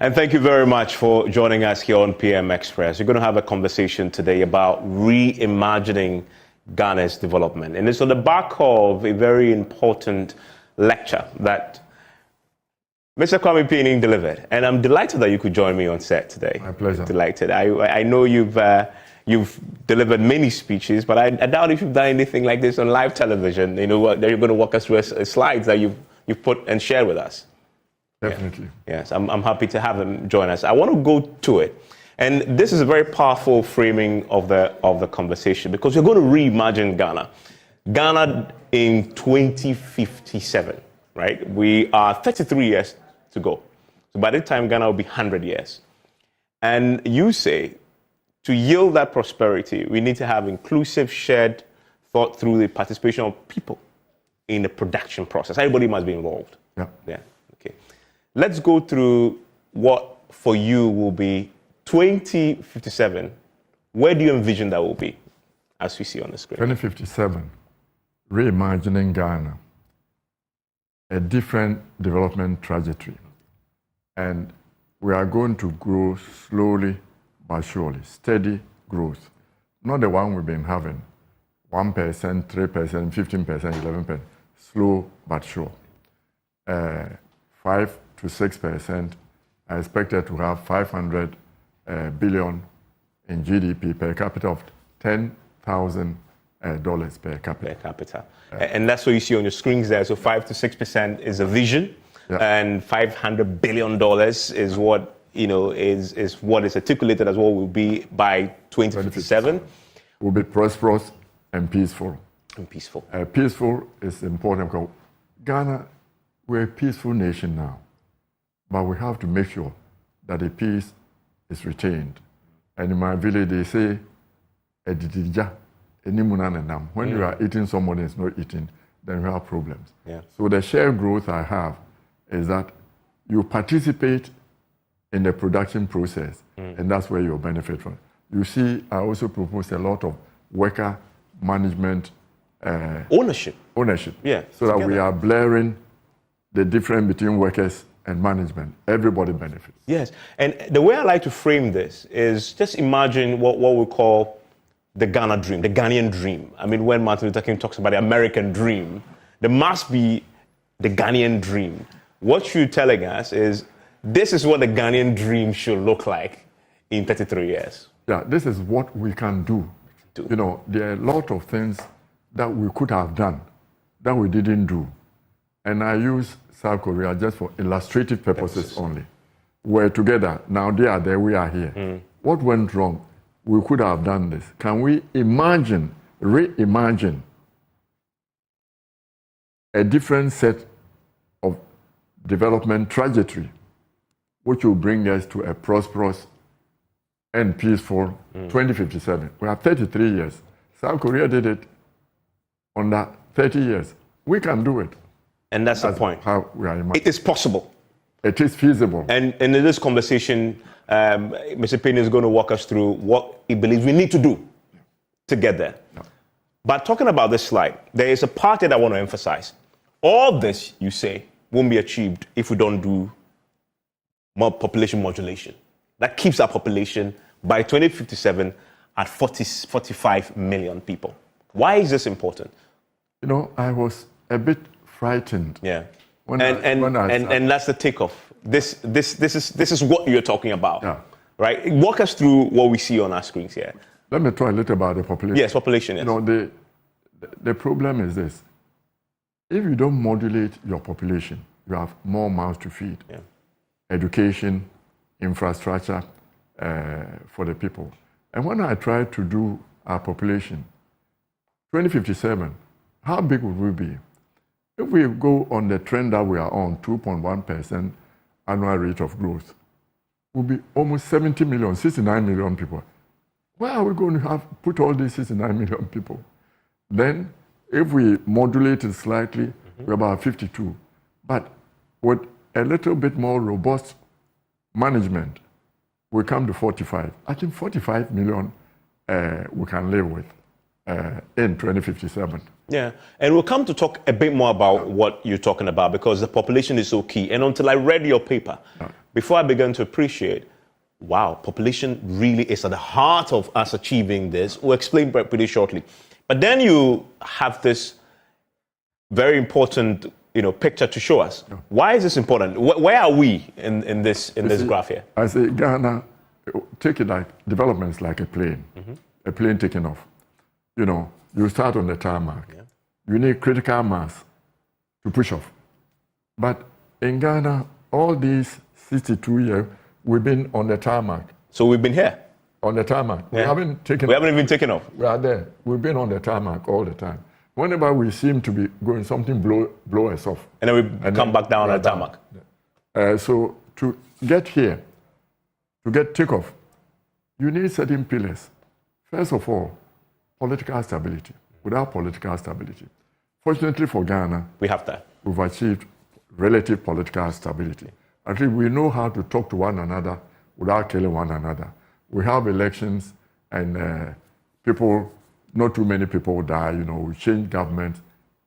And thank you very much for joining us here on PM Express. We're going to have a conversation today about reimagining Ghana's development. And it's on the back of a very important lecture that Mr. Kwame Pianim delivered. And I'm delighted that you could join me on set today. My pleasure. Delighted. I know you've delivered many speeches, but I doubt if you've done anything like this on live television. You know, that you're going to walk us through slides that you've put and shared with us. Definitely. Yeah. Yes, I'm happy to have him join us. I want to go to it. And this is a very powerful framing of the conversation because we're going to reimagine Ghana. Ghana in 2057, right? We are 33 years to go. So by the time Ghana will be 100 years. And you say, to yield that prosperity, we need to have inclusive, shared thought through the participation of people in the production process. Everybody must be involved. Yeah. Okay. Let's go through what for you will be 2057. Where do you envision that will be, as we see on the screen? 2057, reimagining Ghana, a different development trajectory. And we are going to grow slowly but surely, steady growth. Not the one we've been having, 1%, 3%, 15%, 11%, slow but sure. 5 to 6%, I expected to have 500 billion in GDP per capita of $10,000 per capita. Per capita. And that's what you see on your screens there. So 5 to 6% is a vision, and $500 billion is what is what is articulated as what will be by 2057. Will be prosperous and peaceful. Peaceful is important because Ghana, we're a peaceful nation now, but we have to make sure that the peace is retained. And in my village, they say, when you are eating, someone is not eating, then we have problems. Yeah. So the shared growth I have is that you participate in the production process, and that's where you'll benefit from. You see, I also propose a lot of worker management. Ownership. Yeah. So that we are blurring the difference between workers and management. Everybody benefits. Yes. And the way I like to frame this is just imagine what we call the Ghana dream, the Ghanaian dream. I mean, when Martin Luther King talks about the American dream, there must be the Ghanaian dream. What you're telling us is this is what the Ghanaian dream should look like in 33 years. Yeah, this is what we can do. You know, there are a lot of things that we could have done that we didn't do. And I use South Korea just for illustrative purposes only. We're together. Now they are there, we are here. What went wrong? We could have done this. Can we imagine, reimagine a different set of development trajectory which will bring us to a prosperous and peaceful 2057. We have 33 years. South Korea did it under 30 years. We can do it. And that's the point. How we are it is possible. It is feasible. And in this conversation, Mr. Pianim is going to walk us through what he believes we need to do to get there. But talking about this slide, there is a part that I want to emphasize. All this, you say, won't be achieved if we don't do more population modulation. That keeps our population by 2057 at 45 million people. Why is this important? You know, I was a bit frightened. Yeah. And that's the takeoff. This is what you're talking about. Yeah. Right? Walk us through what we see on our screens here. Let me talk a little about the population. Yes, population. Yes. You know, the problem is this. If you don't modulate your population, you have more mouths to feed. Yeah. Education, infrastructure for the people. And when I try to do our population, 2057, how big would we be? If we go on the trend that we are on, 2.1% annual rate of growth, we'll be almost 70 million, 69 million people. Where are we going to put all these 69 million people? Then, if we modulate it slightly, we're about 52. But with a little bit more robust management, we come to 45. I think 45 million we can live with in 2057. Yeah, and we'll come to talk a bit more about what you're talking about because the population is so key. And until I read your paper, before I began to appreciate, wow, population really is at the heart of us achieving this. We'll explain pretty shortly. But then you have this very important, picture to show us. Why is this important? Where are we in this graph here? I say Ghana, take it like development is like a plane, a plane taking off. You start on the tarmac. Yeah. You need critical mass to push off. But in Ghana, all these 62 years, we've been on the tarmac. So we've been here? On the tarmac. Yeah. We haven't even taken off. We are there. We've been on the tarmac all the time. Whenever we seem to be going, something blow us off. And then we come back down on the tarmac. So to get here, to get takeoff, you need certain pillars. First of all, political stability. Without political stability. Fortunately for Ghana, we have that. We've achieved relative political stability. At least we know how to talk to one another without killing one another. We have elections and not too many people die, we change government,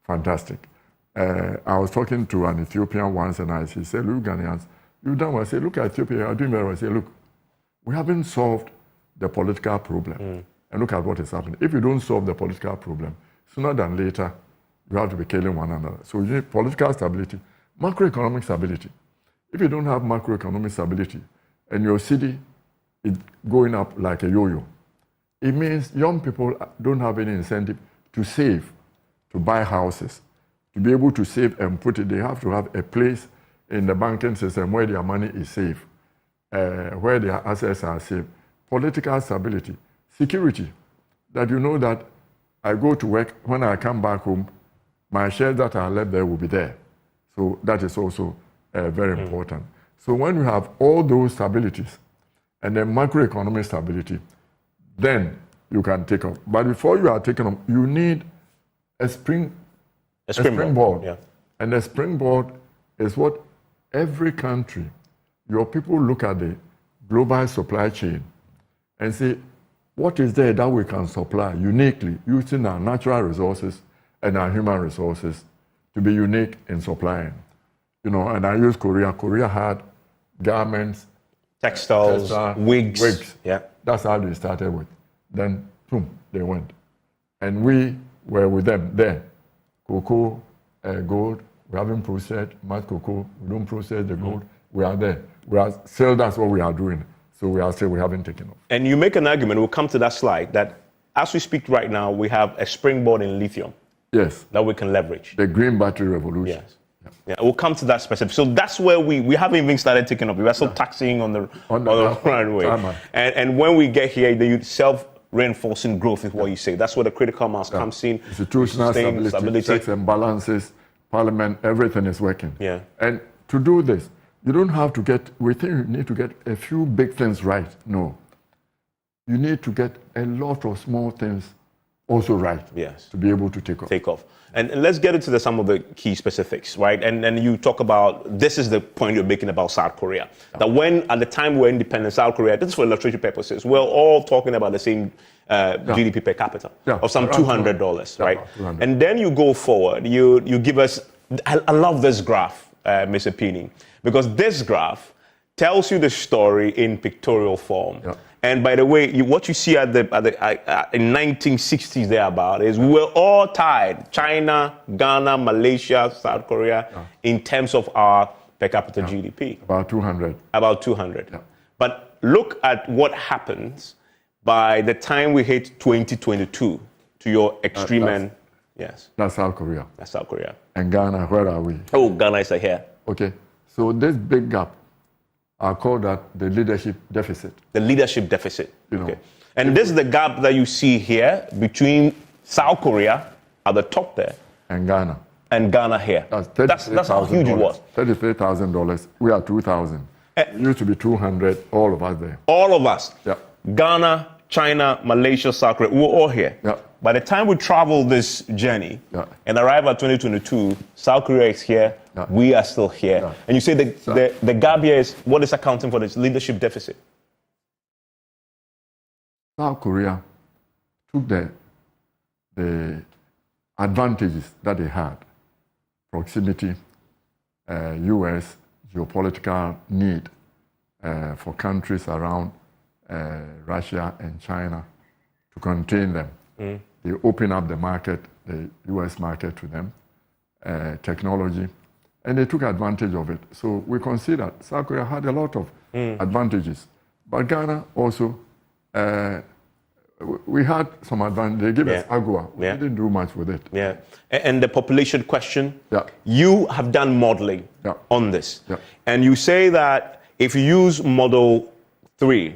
fantastic. I was talking to an Ethiopian once and he said, look, Ghanaians, you've done well. I said, look at Ethiopia, you're doing very well. I said, look, we haven't solved the political problem. And look at what is happening. If you don't solve the political problem, sooner than later, you have to be killing one another. So you need political stability, macroeconomic stability. If you don't have macroeconomic stability and your city is going up like a yo-yo, it means young people don't have any incentive to save, to buy houses. To be able to save and put it, they have to have a place in the banking system where their money is safe, where their assets are safe. Political stability. Security, that you know that I go to work, when I come back home, my shares that are left there will be there. So that is also very important. So when you have all those stabilities and then macroeconomic stability, then you can take off. But before you are taking off, you need a springboard. Yeah. And the springboard is what every country, your people look at the global supply chain and say, what is there that we can supply uniquely using our natural resources and our human resources to be unique in supplying? And I use Korea. Korea had garments, textiles, wigs. Yeah. That's how they started with. Then, boom, they went. And we were with them there. Cocoa, gold, we haven't processed much cocoa. We don't process the gold. We are there. That's what we are doing. So we haven't taken off. And you make an argument, we'll come to that slide, that as we speak right now, we have a springboard in lithium. Yes. That we can leverage. The green battery revolution. Yes. Yeah, we'll come to that specific. So that's where we haven't even started taking off. We are still taxiing on the runway. And when we get here, the self-reinforcing growth is what you say. That's where the critical mass comes in. Institutional stability, checks and balances, parliament, everything is working. Yeah. And to do this, you don't have to we think you need to get a few big things right. No. You need to get a lot of small things also right. Yes. To be able to take off. And let's get into some of the key specifics, right? And you talk about, this is the point you're making about South Korea. Yeah. That when, at the time we're independent, South Korea, this is for illustrative purposes, we're all talking about the same GDP per capita of some $200, right? 200. And then you go forward, you give us, I love this graph, Mr. Pianim, because this graph tells you the story in pictorial form. Yeah. And by the way, what you see in 1960s thereabout is we were all tied, China, Ghana, Malaysia, South Korea, in terms of our per capita GDP. About 200. About 200. Yeah. But look at what happens by the time we hit 2022 to your extreme end. Yes. That's South Korea. That's South Korea. And Ghana, where are we? Oh, Ghana is here. Okay. So this big gap, I call that the leadership deficit. The leadership deficit. Okay. And this is the gap that you see here between South Korea at the top there. And Ghana. And Ghana here. That's how huge it was. $33,000. We are 2,000. It used to be 200, all of us there. All of us. Yeah. Ghana, China, Malaysia, South Korea, we were all here. Yeah. By the time we travel this journey and arrive at 2022, South Korea is here, we are still here. Yeah. And you say the gap here is, what is accounting for this leadership deficit? South Korea took the advantages that they had, proximity, US, geopolitical need, for countries around Russia and China to contain them. They open up the market, the US market to them, technology, and they took advantage of it. So we consider South Korea had a lot of advantages. But Ghana also, we had some advantage. They gave us AGOA. We didn't do much with it. Yeah. And the population question, you have done modeling on this. And you say that if you use model 3,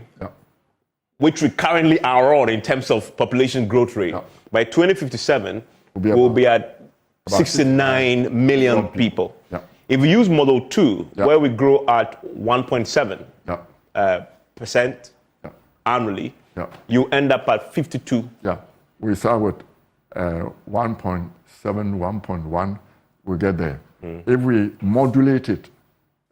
which we currently are on in terms of population growth rate, by 2057, we'll be at 69 million people. If we use model 2, where we grow at 1.7% annually, you end up at 52. We start with 1.7, 1.1, we get there. If we modulate it,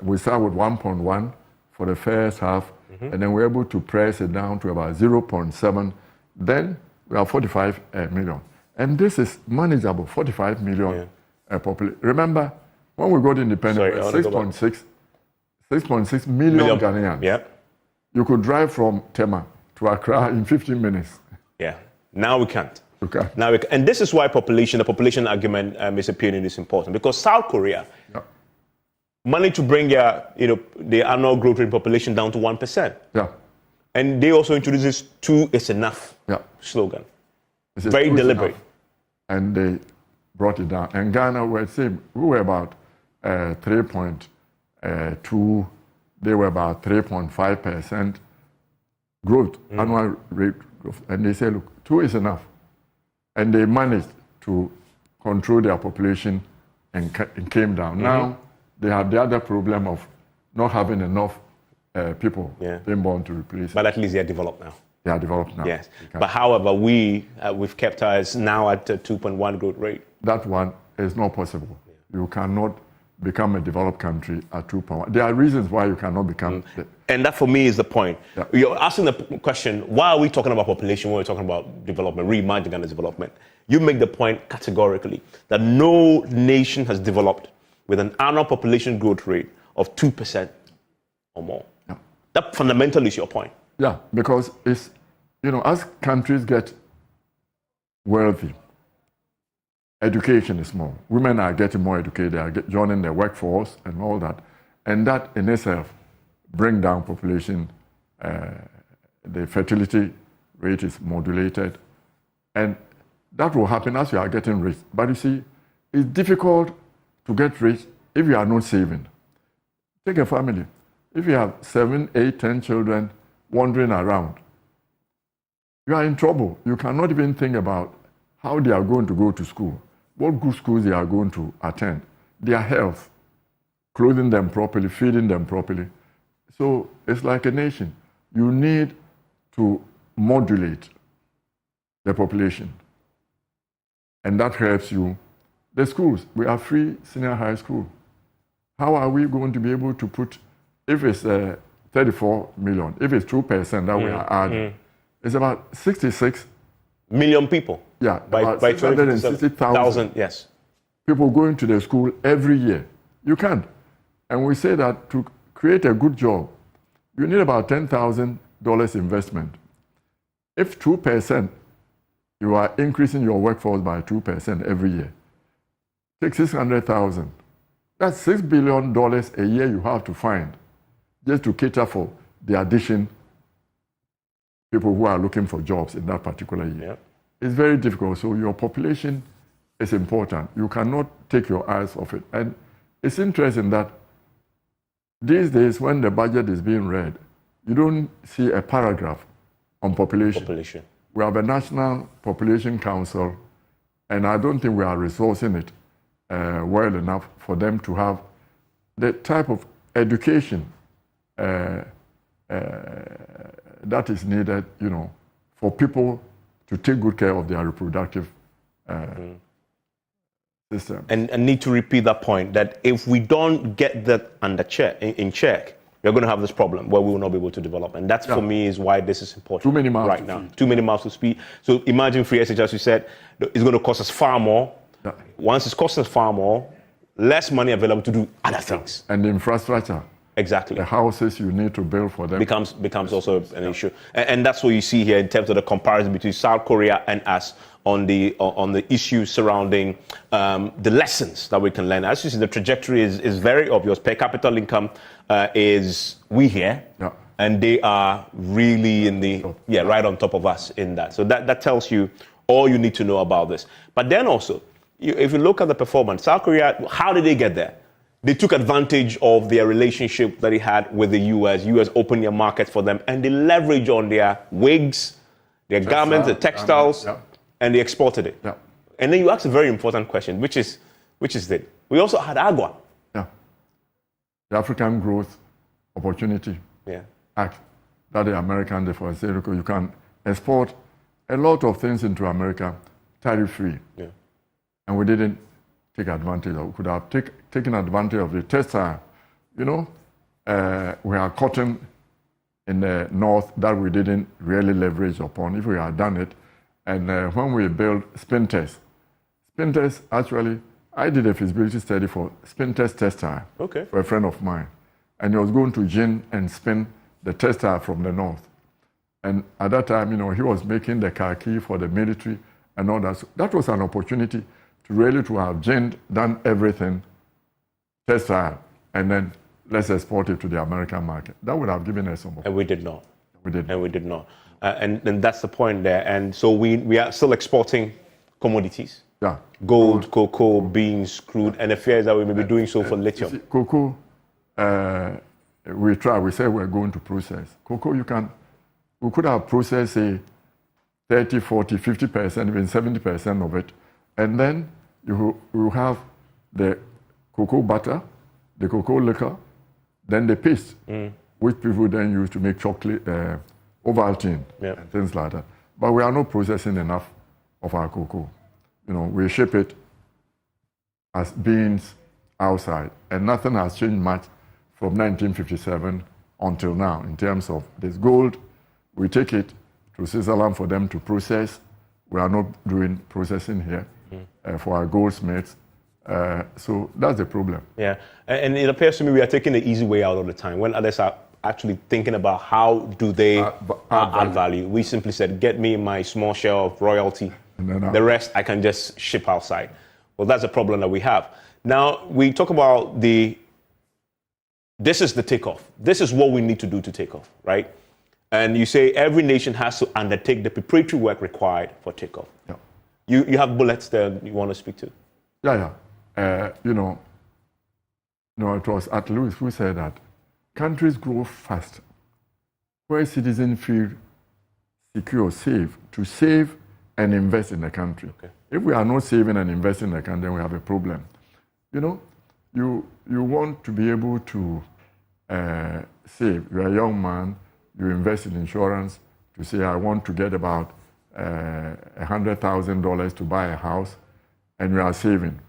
we start with 1.1 for the first half, and then we're able to press it down to about 0.7, then we are 45 million. And this is manageable, 45 million population. Remember, when we got independent, 6.6 million Ghanaians. You could drive from Tema to Accra in 15 minutes. Now we can't. Okay. And this is why the population argument, Mr. Pianim, is important, because South Korea managed to bring the annual growth rate population down to 1%. And they also introduced this 2 is enough slogan. Very deliberate. And they brought it down. And Ghana were same. We were about 3.2. They were about 3.5% growth, annual rate growth. And they said, look, 2 is enough. And they managed to control their population and came down. Now they have the other problem of not having enough people being born to replace. But at least they are developed now. They are developed now. Yes. But however, we've kept ours now at a 2.1 growth rate. That one is not possible. You cannot become a developed country at 2.1. There are reasons why you cannot become. And that for me is the point. You're asking the question, why are we talking about population when we're talking about development, reimagining Ghana's development? You make the point categorically that no nation has developed with an annual population growth rate of 2% or more. That fundamentally is your point. Yeah, because it's, as countries get wealthy, education is more. Women are getting more educated, they are joining the workforce and all that. And that in itself bring down population. The fertility rate is modulated. And that will happen as you are getting rich. But you see, it's difficult to get rich if you are not saving. Take a family. If you have 7, 8, 10 children wandering around, you are in trouble. You cannot even think about how they are going to go to school, what good schools they are going to attend, their health, clothing them properly, feeding them properly. So it's like a nation. You need to modulate the population. And that helps you. The schools, we are free senior high school. How are we going to be able to put, if it's 34 million, if it's 2% that we are adding, it's about 66 million people. Yeah, by about 660,000 yes. people going to the school every year. You can't. And we say that to create a good job, you need about $10,000 investment. If 2%, you are increasing your workforce by 2% every year. Take 600,000. That's $6 billion a year you have to find just to cater for the addition people who are looking for jobs in that particular year. Yep. It's very difficult. So your population is important. You cannot take your eyes off it. And it's interesting that these days when the budget is being read, you don't see a paragraph on population. We have a National Population Council, and I don't think we are resourcing it well enough for them to have the type of education that is needed, for people to take good care of their reproductive system. And I need to repeat that point, that if we don't get that in check, we're going to have this problem where we will not be able to develop. And that's, for me, is why this is important. Too many mouths right now. Too many mouths to speak. So imagine free SH, as you said, it's going to cost us far more. Once it's costing us far more, less money available to do other things. And the infrastructure. Exactly. The houses you need to build for them becomes also an issue, and that's what you see here in terms of the comparison between South Korea and us on the issues surrounding the lessons that we can learn. As you see, the trajectory is very obvious. Per capita income is we here, and they are really in the right on top of us in that. So that tells you all you need to know about this. But then also, if you look at the performance, South Korea, how did they get there? They took advantage of their relationship that they had with the U.S. U.S. opened their market for them, and they leveraged on their wigs, their garments, the textiles, and they exported it. Yeah. And then you ask a very important question, which is that we also had agua. Yeah. The African Growth Opportunity Act that the American therefore said, okay, you can export a lot of things into America tariff-free. Yeah. And we didn't take advantage of. We could have taken advantage of the textile. You know, we have cotton in the north that we didn't really leverage upon if we had done it. And when we built Spintex actually, I did a feasibility study for Spintex textile for a friend of mine. And he was going to gin and spin the textile from the north. And at that time, you know, he was making the khaki for the military and all that. So that was an opportunity to really to have done everything textile, and then let's export it to the American market. That would have given us some. And we did not. We did. And we did not. And that's the point there. And so we are still exporting commodities. Yeah. Gold, cocoa, beans, crude, and the fear is that we may be doing so for lithium. See, cocoa, we say we're going to process. Cocoa, we could have processed, say, 30, 40, 50%, even 70% of it. And then you have the cocoa butter, the cocoa liquor, then the paste, which people then use to make chocolate, Ovaltine, and things like that. But we are not processing enough of our cocoa. You know, we ship it as beans outside, and nothing has changed much from 1957 until now in terms of this gold. We take it to Switzerland for them to process. We are not doing processing here for our goldsmiths. So that's the problem. Yeah, and it appears to me we are taking the easy way out all the time when others are actually thinking about how do they add value. We simply said, get me my small share of royalty. The rest I can just ship outside. Well, that's a problem that we have. Now, we talk about this is the takeoff. This is what we need to do to take off, right? And you say every nation has to undertake the preparatory work required for takeoff. Yeah. You have bullets there you want to speak to? Yeah. You know, it was At Lewis who said that countries grow fast where citizens feel secure, safe, to save and invest in the country. Okay. If we are not saving and investing in the country, then we have a problem. You know, you want to be able to save. You're a young man, you invest in insurance to say, I want to get about $100,000 to buy a house, and you are saving.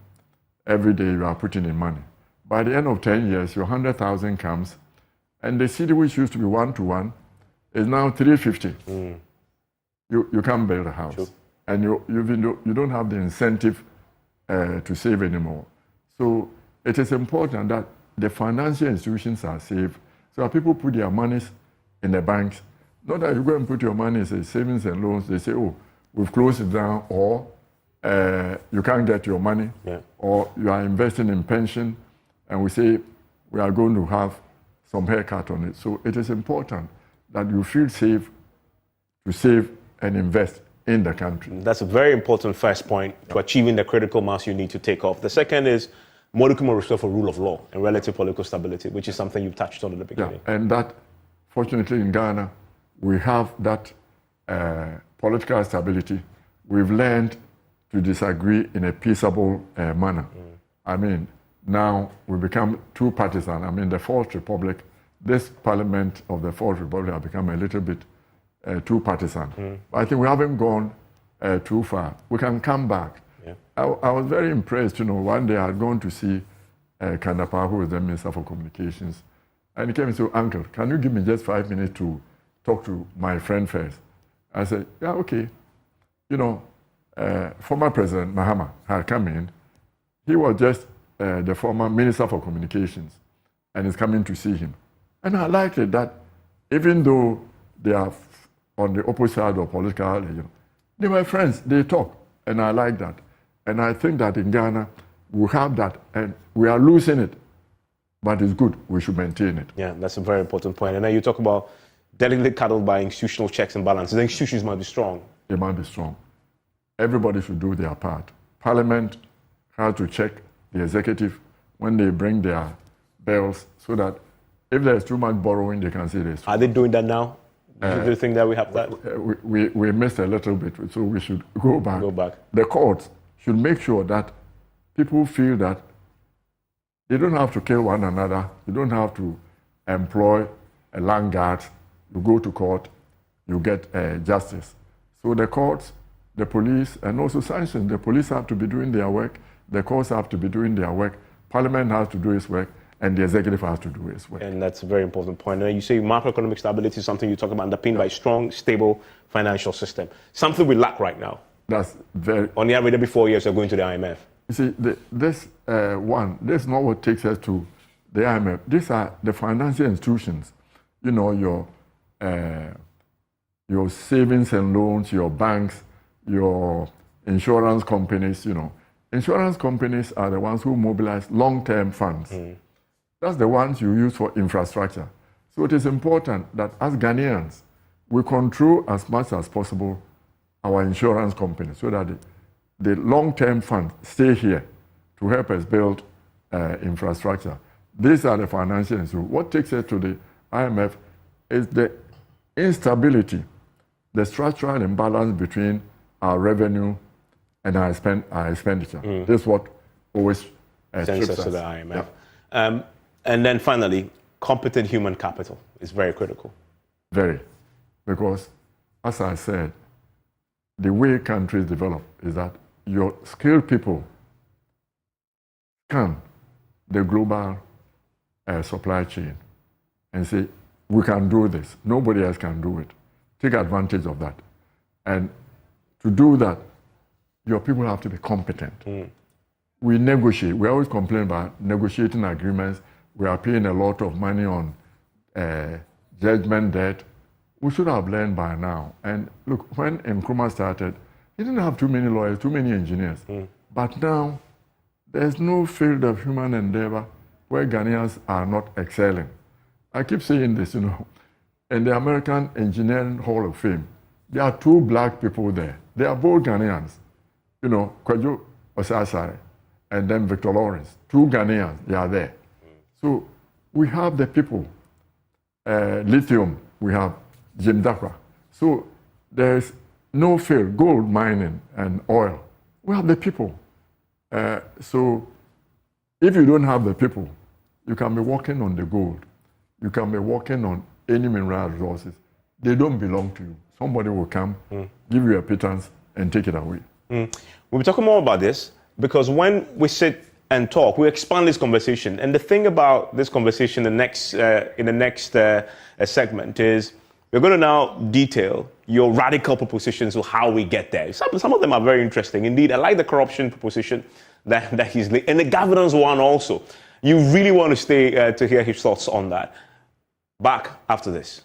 Every day you are putting in money. By the end of 10 years, your 100,000 comes, and the city which used to be 1-to-1 is now 350. You can't build a house. Sure. And you don't have the incentive to save anymore. So it is important that the financial institutions are safe, so that people put their monies in the banks. Not that you go and put your money in savings and loans, they say, oh, we've closed it down, or you can't get your money, or you are investing in pension, and we say we are going to have some haircut on it. So it is important that you feel safe to save and invest in the country. That's a very important first point to achieving the critical mass you need to take off. The second is modicum of respect for rule of law and relative political stability, which is something you've touched on at the beginning. Yeah, and that, fortunately in Ghana, we have that political stability. We've learned to disagree in a peaceable manner. I mean, now we become too partisan. I mean, the Fourth Republic, this parliament of the Fourth Republic has become a little bit too partisan. But I think we haven't gone too far. We can come back. Yeah. I was very impressed, one day I had gone to see Kandapa, who was the Minister for Communications, and he came and said, Uncle, can you give me just 5 minutes to talk to my friend first? I said, yeah, okay. Former President Mahama had come in. He was just the former Minister for Communications. and is coming to see him. And I like it that even though they are on the opposite side of political, they were friends, they talk, and I like that. And I think that in Ghana, we have that, and we are losing it, but it's good, we should maintain it. Yeah, that's a very important point. And then you talk about delicately cuddled by institutional checks and balances. The institutions might be strong. They might be strong. Everybody should do their part. Parliament has to check the executive when they bring their bills so that if there's too much borrowing, they can say this. Are they doing that now? Do you think that we have that? We missed a little bit, so we should go back. Go back. The courts should make sure that people feel that they don't have to kill one another. You don't have to employ a land guard. You go to court, you get justice. So the courts, the police, and also sanctions. The police have to be doing their work. The courts have to be doing their work. Parliament has to do its work. And the executive has to do its work. And that's a very important point. And you say macroeconomic stability is something you talk about underpinned by a strong, stable financial system. Something we lack right now. That's very... On the average, every 4 years, you're going to the IMF. You see, this is not what takes us to the IMF. These are the financial institutions. You know, your savings and loans, your banks, your insurance companies, Insurance companies are the ones who mobilize long-term funds. That's the ones you use for infrastructure. So it is important that as Ghanaians, we control as much as possible our insurance companies so that the long-term funds stay here to help us build infrastructure. These are the financial institutions. What takes us to the IMF is the instability, the structural imbalance between our revenue and our expenditure. This is what always sends us to the IMF. Yeah. And then finally, competent human capital is very critical. Very. Because, as I said, the way countries develop is that your skilled people scan the global supply chain and say, we can do this. Nobody else can do it. Take advantage of that. And to do that, your people have to be competent. We negotiate. We always complain about negotiating agreements. We are paying a lot of money on judgment debt. We should have learned by now. And look, when Nkrumah started, he didn't have too many lawyers, too many engineers. But now, there's no field of human endeavor where Ghanaians are not excelling. I keep saying this, in the American Engineering Hall of Fame, there are 2 black people there. They are both Ghanaians. Kwadwo Osasare and then Victor Lawrence. 2 Ghanaians, they are there. So we have the people. Lithium, we have Jim Dakwa. So there's no field, gold mining and oil. We have the people. So if you don't have the people, you can be working on the gold. You can be working on any mineral resources. They don't belong to you. Somebody will come, give you a pittance, and take it away. We'll be talking more about this because when we sit and talk, we expand this conversation. And the thing about this conversation in the next segment is we're going to now detail your radical propositions of how we get there. Some of them are very interesting. Indeed, I like the corruption proposition that he's and the governance one also. You really want to stay to hear his thoughts on that. Back after this.